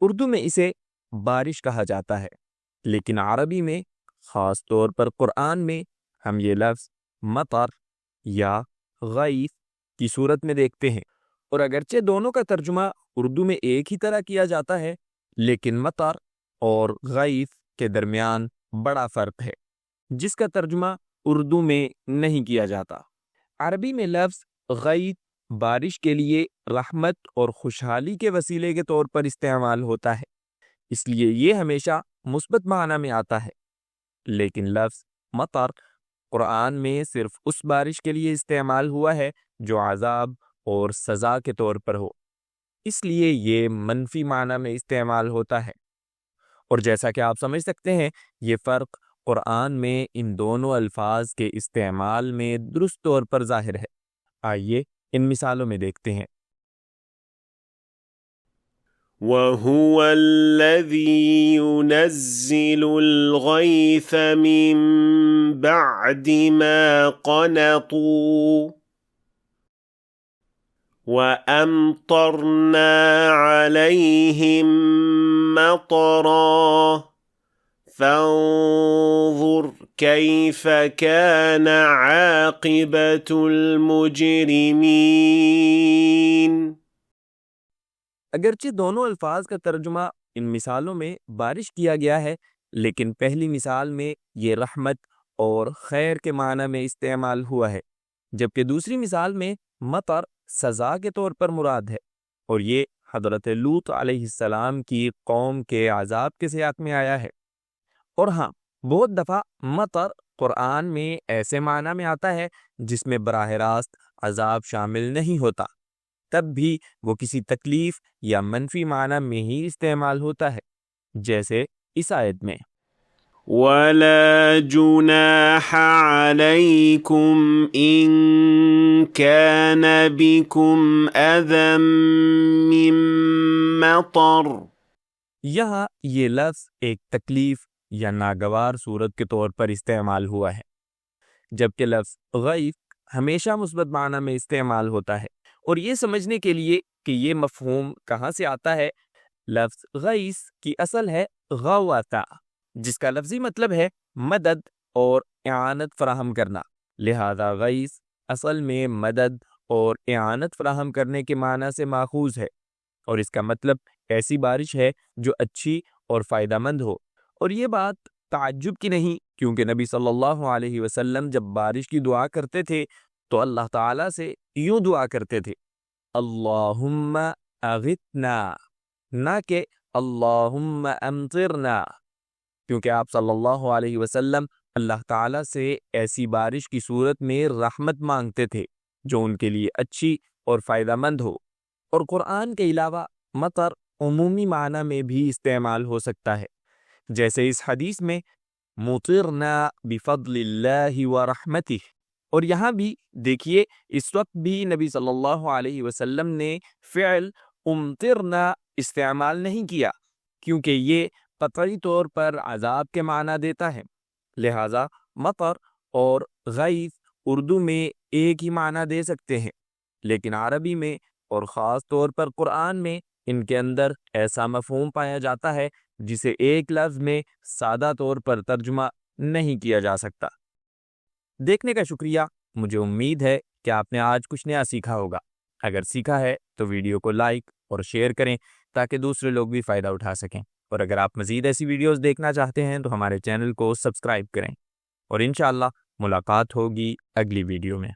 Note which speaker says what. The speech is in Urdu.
Speaker 1: اردو میں اسے بارش کہا جاتا ہے، لیکن عربی میں خاص طور پر قرآن میں ہم یہ لفظ مطر یا غیث کی صورت میں دیکھتے ہیں۔ اور اگرچہ دونوں کا ترجمہ اردو میں ایک ہی طرح کیا جاتا ہے، لیکن مطر اور غیث کے درمیان بڑا فرق ہے جس کا ترجمہ اردو میں نہیں کیا جاتا۔ عربی میں لفظ غیث بارش کے لیے رحمت اور خوشحالی کے وسیلے کے طور پر استعمال ہوتا ہے، اس لیے یہ ہمیشہ مثبت معنی میں آتا ہے، لیکن لفظ مطر قرآن میں صرف اس بارش کے لیے استعمال ہوا ہے جو عذاب اور سزا کے طور پر ہو، اس لیے یہ منفی معنی میں استعمال ہوتا ہے۔ اور جیسا کہ آپ سمجھ سکتے ہیں، یہ فرق قرآن میں ان دونوں الفاظ کے استعمال میں درست طور پر ظاہر ہے۔ آئیے ان مثالوں میں دیکھتے ہیں۔
Speaker 2: وَهُوَ الَّذِي يُنَزِّلُ الْغَيْثَ مِن بَعْدِ مَا قَنَطُوا وَأَمْطَرْنَا عَلَيْهِم مَّطَرًا فَانظُرْ كَيْفَ كَانَ عَاقِبَةُ الْمُجْرِمِينَ۔
Speaker 1: اگرچہ دونوں الفاظ کا ترجمہ ان مثالوں میں بارش کیا گیا ہے، لیکن پہلی مثال میں یہ رحمت اور خیر کے معنی میں استعمال ہوا ہے، جبکہ دوسری مثال میں مطر سزا کے طور پر مراد ہے، اور یہ حضرت لوط علیہ السلام کی قوم کے عذاب کے سیاق میں آیا ہے۔ اور ہاں، بہت دفعہ مطر قرآن میں ایسے معنی میں آتا ہے جس میں براہ راست عذاب شامل نہیں ہوتا، تب بھی وہ کسی تکلیف یا منفی معنی میں ہی استعمال ہوتا ہے، جیسے اس آیت میں
Speaker 2: وَلَا جُنَاحَ عَلَيْكُمْ إِن كَانَ بِكُمْ أَذًى مِّن مَّطَرٍ۔
Speaker 1: یہاں یہ لفظ ایک تکلیف یا ناگوار صورت کے طور پر استعمال ہوا ہے، جبکہ لفظ غیث ہمیشہ مثبت معنی میں استعمال ہوتا ہے۔ اور یہ سمجھنے کے لیے کہ یہ مفہوم کہاں سے آتا ہے، لفظ غیث کی اصل ہے غوثا، جس کا لفظی مطلب ہے مدد اور اعانت فراہم کرنا، لہذا غیث اصل میں مدد اور اعانت فراہم کرنے کے معنی سے ماخوذ ہے، اور اس کا مطلب ایسی بارش ہے جو اچھی اور فائدہ مند ہو۔ اور یہ بات تعجب کی نہیں، کیونکہ نبی صلی اللہ علیہ وسلم جب بارش کی دعا کرتے تھے تو اللہ تعالیٰ سے یوں دعا کرتے تھے، اللہم اغثنا، نہ کہ اللہم امطرنا، کیونکہ آپ صلی اللہ علیہ وسلم اللہ تعالیٰ سے ایسی بارش کی صورت میں رحمت مانگتے تھے جو ان کے لیے اچھی اور فائدہ مند ہو۔ اور قرآن کے علاوہ مطر عمومی معنی میں بھی استعمال ہو سکتا ہے، جیسے اس حدیث میں مطرنا بفضل اللہ ورحمتہ۔ اور یہاں بھی دیکھیے، اس وقت بھی نبی صلی اللہ علیہ وسلم نے فعل امطرنا استعمال نہیں کیا، کیونکہ یہ قطعی طور پر عذاب کے معنی دیتا ہے، لہذا مطر اور غیث اردو میں ایک ہی معنی دے سکتے ہیں، لیکن عربی میں اور خاص طور پر قرآن میں ان کے اندر ایسا مفہوم پایا جاتا ہے جسے ایک لفظ میں سادہ طور پر ترجمہ نہیں کیا جا سکتا۔ دیکھنے کا شکریہ، مجھے امید ہے کہ آپ نے آج کچھ نیا سیکھا ہوگا۔ اگر سیکھا ہے تو ویڈیو کو لائک اور شیئر کریں تاکہ دوسرے لوگ بھی فائدہ اٹھا سکیں، اور اگر آپ مزید ایسی ویڈیوز دیکھنا چاہتے ہیں تو ہمارے چینل کو سبسکرائب کریں، اور انشاءاللہ ملاقات ہوگی اگلی ویڈیو میں۔